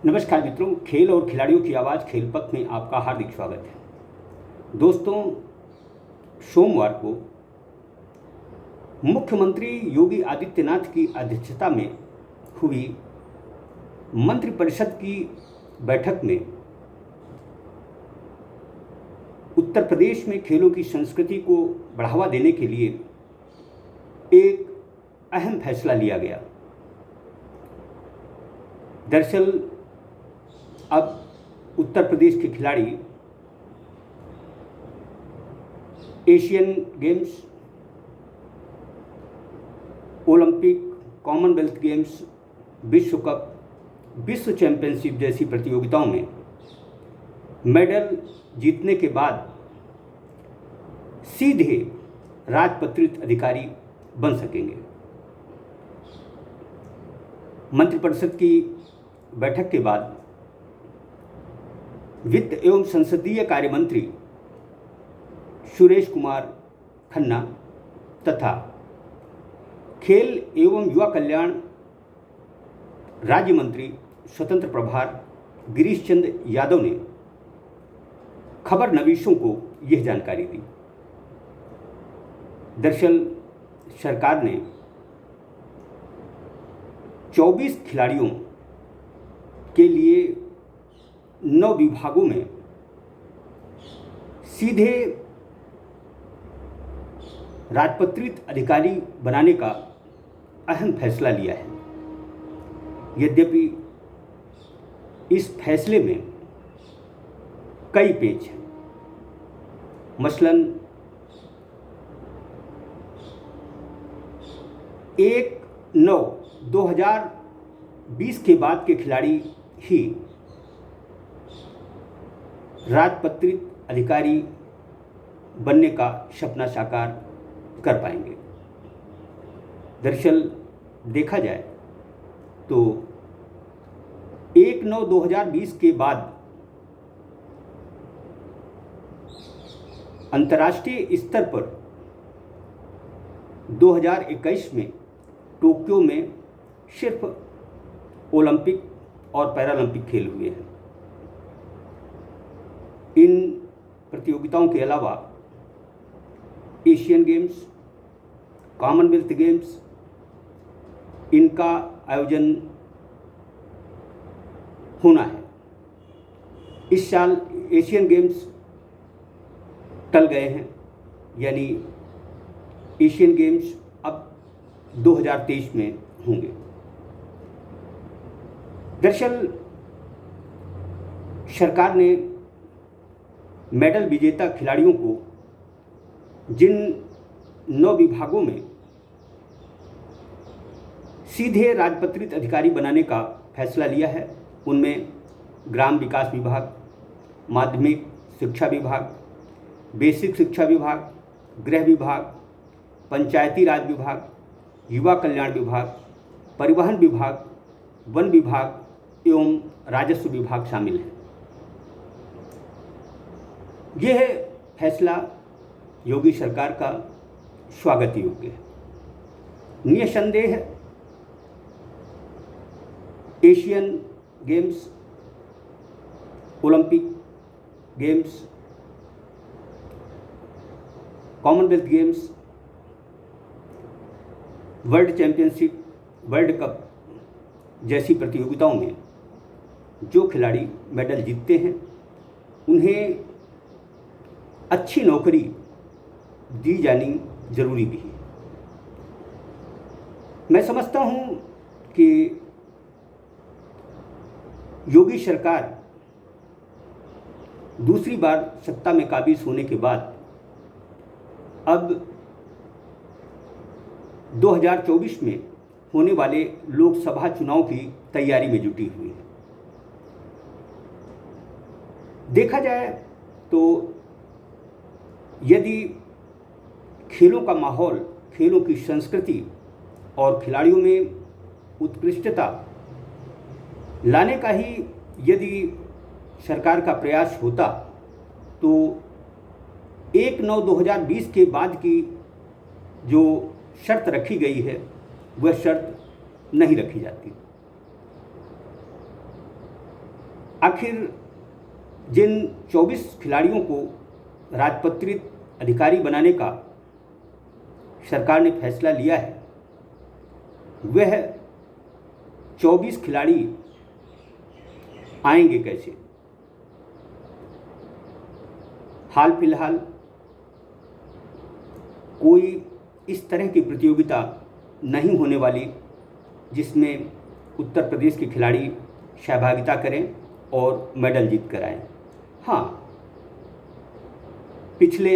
नमस्कार मित्रों, खेल और खिलाड़ियों की आवाज़ खेल पथ में आपका हार्दिक स्वागत है। दोस्तों, सोमवार को मुख्यमंत्री योगी आदित्यनाथ की अध्यक्षता में हुई मंत्रिपरिषद की बैठक में उत्तर प्रदेश में खेलों की संस्कृति को बढ़ावा देने के लिए एक अहम फैसला लिया गया। दरअसल अब उत्तर प्रदेश के खिलाड़ी Asian games, Olympic, Commonwealth games, विश्व कप, विश्व चैंपियनशिप जैसी प्रतियोगिताओं में मेडल जीतने के बाद सीधे राजपत्रित अधिकारी बन सकेंगे। मंत्रिपरिषद की बैठक के बाद वित्त एवं संसदीय कार्य मंत्री सुरेश कुमार खन्ना तथा खेल एवं युवा कल्याण राज्य मंत्री स्वतंत्र प्रभार गिरीश चंद्र यादव ने खबर नवीशों को यह जानकारी दी। दरअसल सरकार ने 24 खिलाड़ियों के लिए 9 विभागों में सीधे राजपत्रित अधिकारी बनाने का अहम फैसला लिया है। यद्यपि इस फैसले में कई पेच हैं। मसलन 1/9/2020 के बाद के खिलाड़ी ही राजपत्रित अधिकारी बनने का सपना साकार कर पाएंगे। दरअसल देखा जाए तो 1/9/2020 के बाद अंतर्राष्ट्रीय स्तर पर 2021 में टोक्यो में सिर्फ ओलंपिक और पैरालंपिक खेल हुए हैं। इन प्रतियोगिताओं के अलावा एशियन गेम्स, कॉमनवेल्थ गेम्स, इनका आयोजन होना है। इस साल एशियन गेम्स टल गए हैं, यानी एशियन गेम्स अब 2023 में होंगे। दरअसल सरकार ने मेडल विजेता खिलाड़ियों को जिन 9 विभागों में सीधे राजपत्रित अधिकारी बनाने का फैसला लिया है, उनमें ग्राम विकास विभाग, माध्यमिक शिक्षा विभाग, बेसिक शिक्षा विभाग, गृह विभाग, पंचायती राज विभाग, युवा कल्याण विभाग, परिवहन विभाग, वन विभाग एवं राजस्व विभाग शामिल है। यह फैसला योगी सरकार का स्वागत योग्य है। निसंदेह Asian games, Olympic games, Commonwealth games, world championship, world cup जैसी प्रतियोगिताओं में जो खिलाड़ी मेडल जीतते हैं उन्हें अच्छी नौकरी दी जानी जरूरी भी है। मैं समझता हूं कि योगी सरकार दूसरी बार सत्ता में काबिज होने के बाद अब 2024 में होने वाले लोकसभा चुनाव की तैयारी में जुटी हुई है। देखा जाए तो यदि खेलों का माहौल, खेलों की संस्कृति और खिलाड़ियों में उत्कृष्टता लाने का ही यदि सरकार का प्रयास होता तो 1/9/2020 के बाद की जो शर्त रखी गई है वह शर्त नहीं रखी जाती। आखिर जिन 24 खिलाड़ियों को राजपत्रित अधिकारी बनाने का सरकार ने फैसला लिया है, वह 24 खिलाड़ी आएंगे कैसे? हाल फिलहाल कोई इस तरह की प्रतियोगिता नहीं होने वाली जिसमें उत्तर प्रदेश के खिलाड़ी सहभागिता करें और मेडल जीत कर आएँ। हाँ, पिछले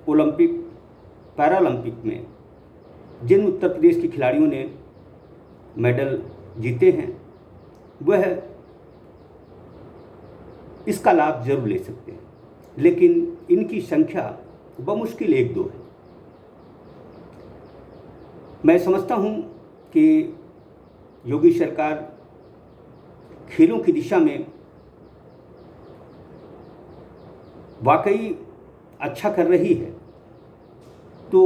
ओलंपिक पैरालंपिक में जिन उत्तर प्रदेश के खिलाड़ियों ने मेडल जीते हैं, वह इसका लाभ जरूर ले सकते हैं, लेकिन इनकी संख्या बमुश्किल 1-2 है। मैं समझता हूँ कि योगी सरकार खेलों की दिशा में वाकई अच्छा कर रही है, तो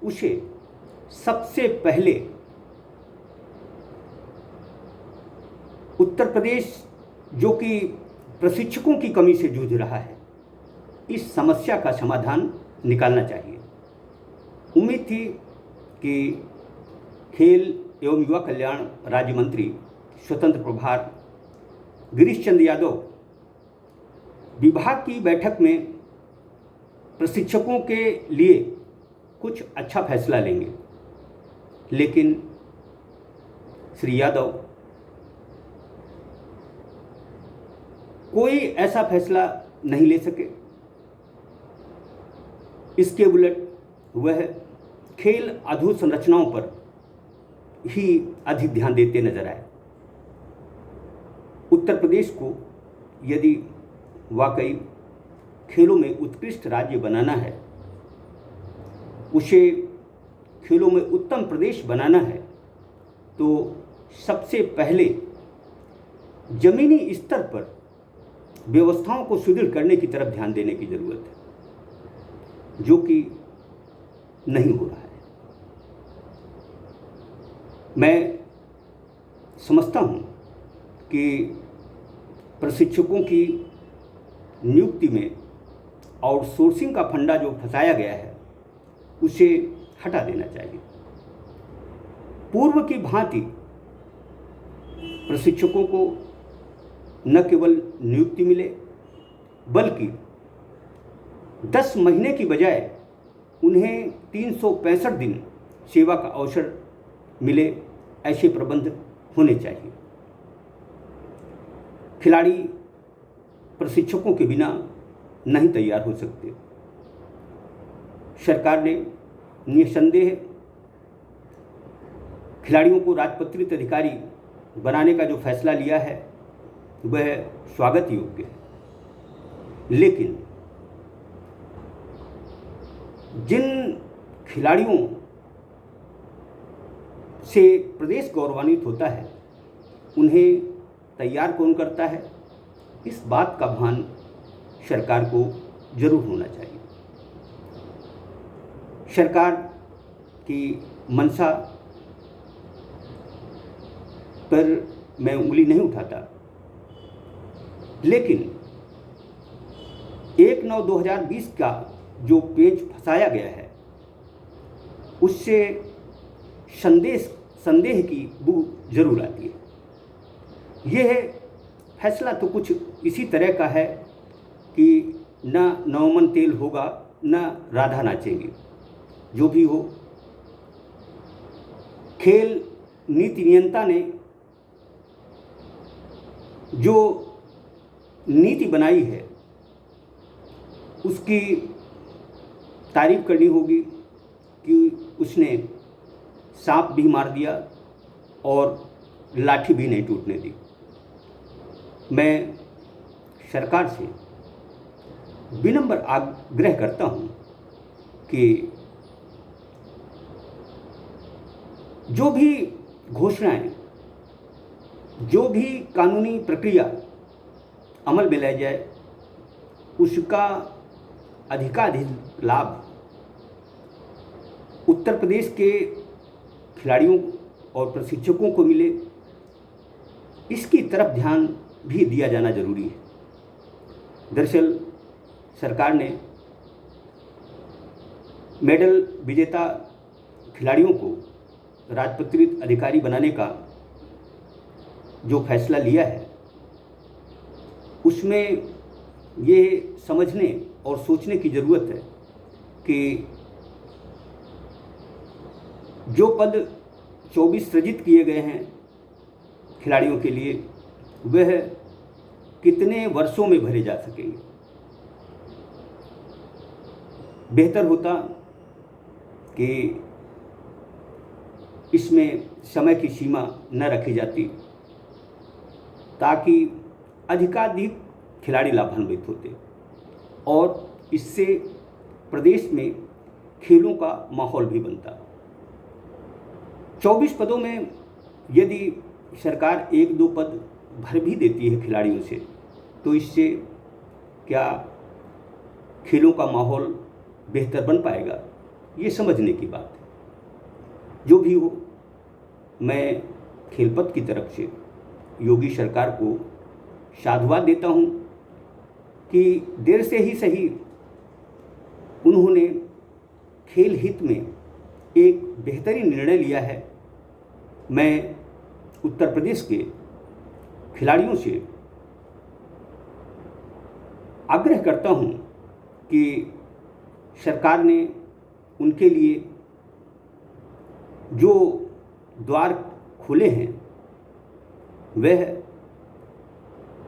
उसे सबसे पहले उत्तर प्रदेश, जो कि प्रशिक्षकों की कमी से जूझ रहा है, इस समस्या का समाधान निकालना चाहिए। उम्मीद थी कि खेल एवं युवा कल्याण राज्य मंत्री स्वतंत्र प्रभार गिरीश चंद्र यादव विभाग की बैठक में प्रशिक्षकों के लिए कुछ अच्छा फैसला लेंगे, लेकिन श्री यादव कोई ऐसा फैसला नहीं ले सके। इसके उलट वह खेल अधोसंरचनाओं पर ही अधिक ध्यान देते नजर आए। उत्तर प्रदेश को यदि वाकई खेलों में उत्कृष्ट राज्य बनाना है, उसे खेलों में उत्तम प्रदेश बनाना है, तो सबसे पहले जमीनी स्तर पर व्यवस्थाओं को सुदृढ़ करने की तरफ ध्यान देने की जरूरत है, जो कि नहीं हो रहा है। मैं समझता हूं कि प्रशिक्षकों की नियुक्ति में आउटसोर्सिंग का फंडा जो फंसाया गया है, उसे हटा देना चाहिए। पूर्व की भांति प्रशिक्षकों को न केवल नियुक्ति मिले, बल्कि 10 महीने की बजाय उन्हें 365 दिन सेवा का अवसर मिले, ऐसे प्रबंध होने चाहिए। खिलाड़ी प्रशिक्षकों के बिना नहीं तैयार हो सकते। सरकार ने निसंदेह खिलाड़ियों को राजपत्रित अधिकारी बनाने का जो फैसला लिया है, वह स्वागत योग्य है, लेकिन जिन खिलाड़ियों से प्रदेश गौरवान्वित होता है, उन्हें तैयार कौन करता है, इस बात का भान सरकार को जरूर होना चाहिए। सरकार की मंशा पर मैं उंगली नहीं उठाता, लेकिन 1/9/2020 का जो पेज फंसाया गया है, उससे संदेह की बू जरूर आती है। यह फैसला तो कुछ इसी तरह का है कि न नवमन तेल होगा, न राधा नाचेंगे। जो भी हो, खेल नीति नियंता ने जो नीति बनाई है, उसकी तारीफ करनी होगी कि उसने सांप भी मार दिया और लाठी भी नहीं टूटने दी। मैं सरकार से विनम्र आग्रह करता हूं कि जो भी घोषणाएं, जो भी कानूनी प्रक्रिया अमल में लाई जाए, उसका अधिकाधिक लाभ उत्तर प्रदेश के खिलाड़ियों और प्रशिक्षकों को मिले, इसकी तरफ ध्यान भी दिया जाना जरूरी है। दरअसल सरकार ने मेडल विजेता खिलाड़ियों को राजपत्रित अधिकारी बनाने का जो फैसला लिया है, उसमें ये समझने और सोचने की ज़रूरत है कि जो पद 24 सृजित किए गए हैं खिलाड़ियों के लिए, वह कितने वर्षों में भरे जा सकेंगे। बेहतर होता कि इसमें समय की सीमा न रखी जाती, ताकि अधिकाधिक खिलाड़ी लाभान्वित होते और इससे प्रदेश में खेलों का माहौल भी बनता। 24 पदों में यदि सरकार 1-2 पद भर भी देती है खिलाड़ियों से, तो इससे क्या खेलों का माहौल बेहतर बन पाएगा, ये समझने की बात है। जो भी हो, मैं खेलपत की तरफ से योगी सरकार को साधुवाद देता हूँ कि देर से ही सही उन्होंने खेल हित में एक बेहतरीन निर्णय लिया है। मैं उत्तर प्रदेश के खिलाड़ियों से आग्रह करता हूँ कि सरकार ने उनके लिए जो द्वार खोले हैं, वह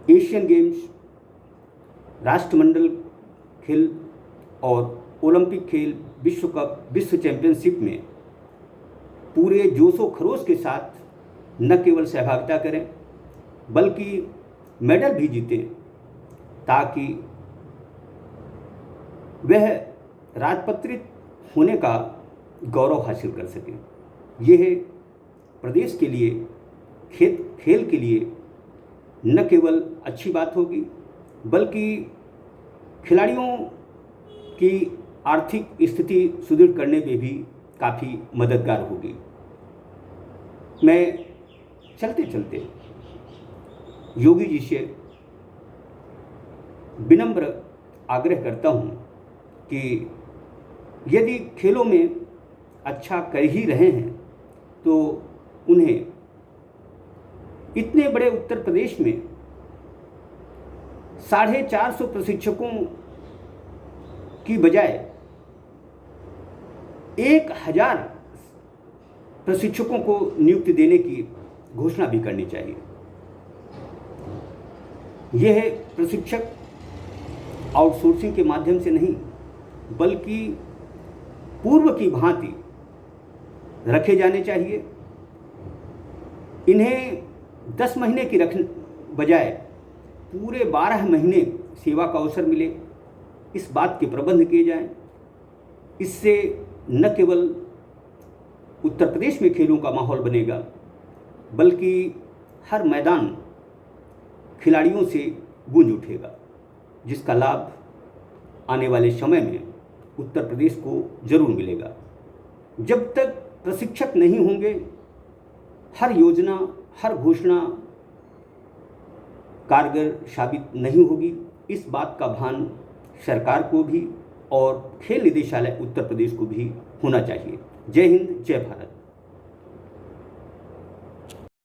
एशियन गेम्स, राष्ट्रमंडल खेल और ओलंपिक खेल, विश्व कप, विश्व चैंपियनशिप में पूरे जोशो खरोश के साथ न केवल सहभागिता करें बल्कि मेडल भी जीतें, ताकि वह राजपत्रित होने का गौरव हासिल कर सकें। यह प्रदेश के लिए, खेल के लिए न केवल अच्छी बात होगी, बल्कि खिलाड़ियों की आर्थिक स्थिति सुदृढ़ करने में भी काफ़ी मददगार होगी। मैं चलते चलते योगी जी से विनम्र आग्रह करता हूँ कि यदि खेलों में अच्छा कर ही रहे हैं, तो उन्हें इतने बड़े उत्तर प्रदेश में 450 प्रशिक्षकों की बजाय 1000 प्रशिक्षकों को नियुक्ति देने की घोषणा भी करनी चाहिए। यह प्रशिक्षक आउटसोर्सिंग के माध्यम से नहीं, बल्कि पूर्व की भांति रखे जाने चाहिए। इन्हें 10 महीने की रखने बजाय पूरे 12 महीने सेवा का अवसर मिले, इस बात के प्रबंध किए जाएं। इससे न केवल उत्तर प्रदेश में खेलों का माहौल बनेगा, बल्कि हर मैदान खिलाड़ियों से गूंज उठेगा, जिसका लाभ आने वाले समय में उत्तर प्रदेश को जरूर मिलेगा। जब तक प्रशिक्षक नहीं होंगे, हर योजना, हर घोषणा कारगर साबित नहीं होगी। इस बात का भान सरकार को भी और खेल निदेशालय उत्तर प्रदेश को भी होना चाहिए। जय हिंद, जय भारत।